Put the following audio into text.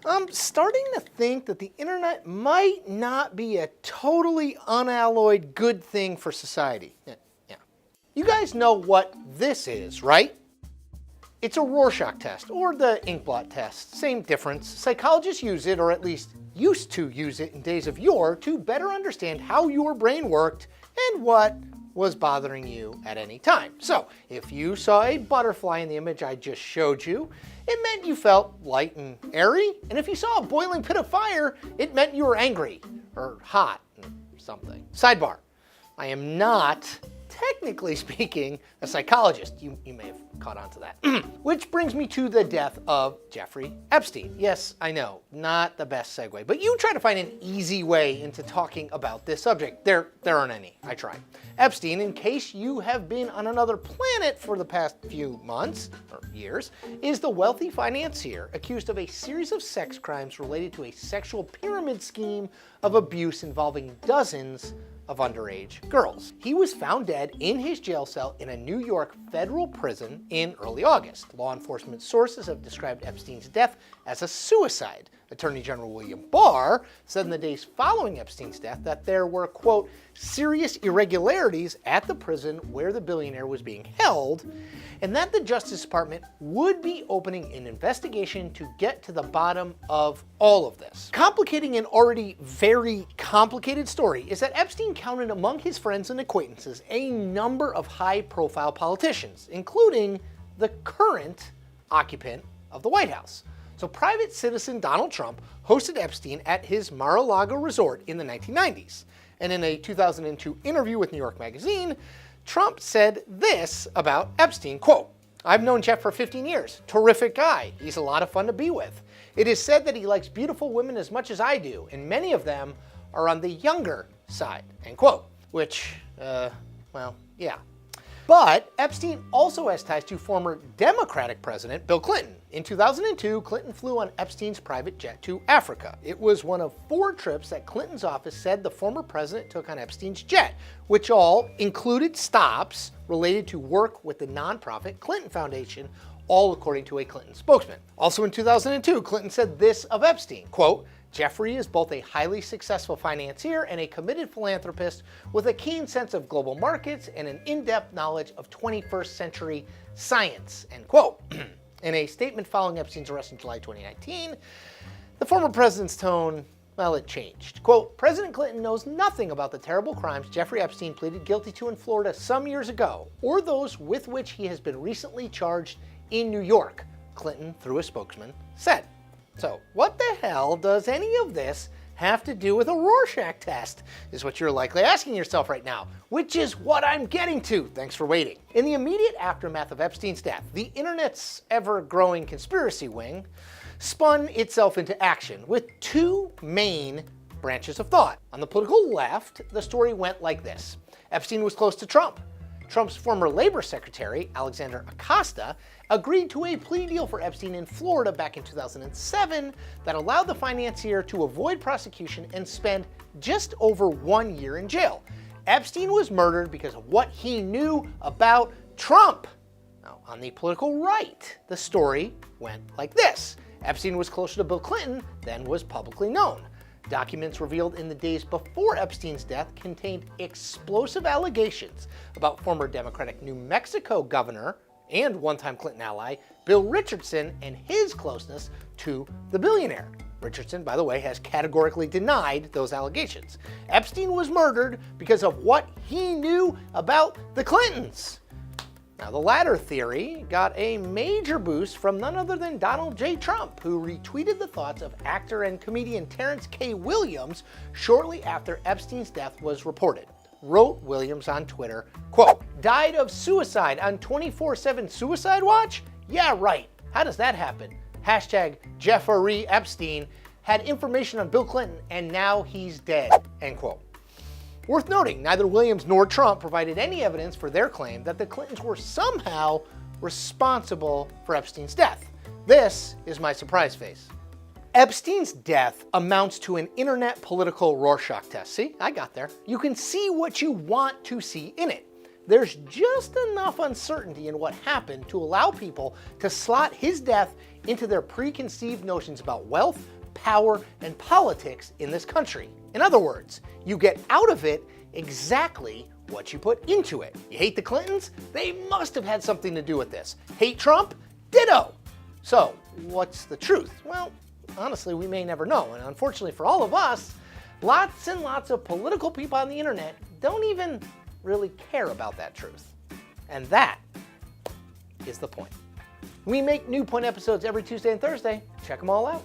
I'm starting to think that the internet might not be a totally unalloyed good thing for society. Yeah. You guys know what this is, right? It's a Rorschach test, or the inkblot test. Same difference. Psychologists use it, or at least used to use it in days of yore, to better understand how your brain worked and what was bothering you at any time. So, if you saw a butterfly in the image I just showed you, it meant you felt light and airy. And if you saw a boiling pit of fire, it meant you were angry, or hot, or something. Sidebar, I am not, technically speaking, a psychologist. You may have caught on to that. Which brings me to the death of Jeffrey Epstein. Yes, I know, not the best segue, but you try to find an easy way into talking about this subject. There aren't any. I tried. Epstein, in case you have been on another planet for the past few months, or years, is the wealthy financier accused of a series of sex crimes related to a sexual pyramid scheme of abuse involving dozens of underage girls. He was found dead in his jail cell in a New York federal prison in early August. Law enforcement sources have described Epstein's death as a suicide. Attorney General William Barr said in the days following Epstein's death that there were, quote, serious irregularities at the prison where the billionaire was being held, and that the Justice Department would be opening an investigation to get to the bottom of all of this. Complicating an already very complicated story is that Epstein counted among his friends and acquaintances a number of high-profile politicians, including the current occupant of the White House. So private citizen Donald Trump hosted Epstein at his Mar-a-Lago resort in the 1990s. And in a 2002 interview with New York Magazine, Trump said this about Epstein, quote, "I've known Jeff for 15 years. Terrific guy. He's a lot of fun to be with. It is said that he likes beautiful women as much as I do, and many of them are on the younger side," end quote. Which, well, yeah. But Epstein also has ties to former Democratic President Bill Clinton. In 2002, Clinton flew on Epstein's private jet to Africa. It was one of 4 trips that Clinton's office said the former president took on Epstein's jet, which all included stops related to work with the nonprofit Clinton Foundation, all according to a Clinton spokesman. Also in 2002, Clinton said this of Epstein, quote, "Jeffrey is both a highly successful financier and a committed philanthropist with a keen sense of global markets and an in-depth knowledge of 21st century science," end quote. In a statement following Epstein's arrest in July 2019, the former president's tone, well, it changed. Quote, "President Clinton knows nothing about the terrible crimes Jeffrey Epstein pleaded guilty to in Florida some years ago, or those with which he has been recently charged in New York," Clinton, through a spokesman, said. So what the hell does any of this have to do with a Rorschach test, is what you're likely asking yourself right now, which is what I'm getting to. Thanks for waiting. In the immediate aftermath of Epstein's death, the internet's ever-growing conspiracy wing spun itself into action with 2 main branches of thought. On the political left, the story went like this. Epstein was close to Trump. Trump's former labor secretary, Alexander Acosta, agreed to a plea deal for Epstein in Florida back in 2007 that allowed the financier to avoid prosecution and spend just over 1 year in jail. Epstein was murdered because of what he knew about Trump. Now, on the political right, the story went like this. Epstein was closer to Bill Clinton than was publicly known. Documents revealed in the days before Epstein's death contained explosive allegations about former Democratic New Mexico governor and one-time Clinton ally Bill Richardson and his closeness to the billionaire. Richardson, by the way, has categorically denied those allegations. Epstein was murdered because of what he knew about the Clintons. Now, the latter theory got a major boost from none other than Donald J. Trump, who retweeted the thoughts of actor and comedian Terrence K. Williams shortly after Epstein's death was reported. Wrote Williams on Twitter, quote, "Died of suicide on 24/7 suicide watch? Yeah, right. How does that happen? Hashtag Jeffrey Epstein had information on Bill Clinton and now he's dead," end quote. Worth noting, neither Williams nor Trump provided any evidence for their claim that the Clintons were somehow responsible for Epstein's death. This is my surprise face. Epstein's death amounts to an internet political Rorschach test. See, I got there. You can see what you want to see in it. There's just enough uncertainty in what happened to allow people to slot his death into their preconceived notions about wealth, power, and politics in this country. In other words, you get out of it exactly what you put into it. You hate the Clintons? They must have had something to do with this. Hate Trump? Ditto. So, what's the truth? Well, honestly, we may never know. And unfortunately for all of us, lots and lots of political people on the internet don't even really care about that truth. And that is the point. We make new Point episodes every Tuesday and Thursday. Check them all out.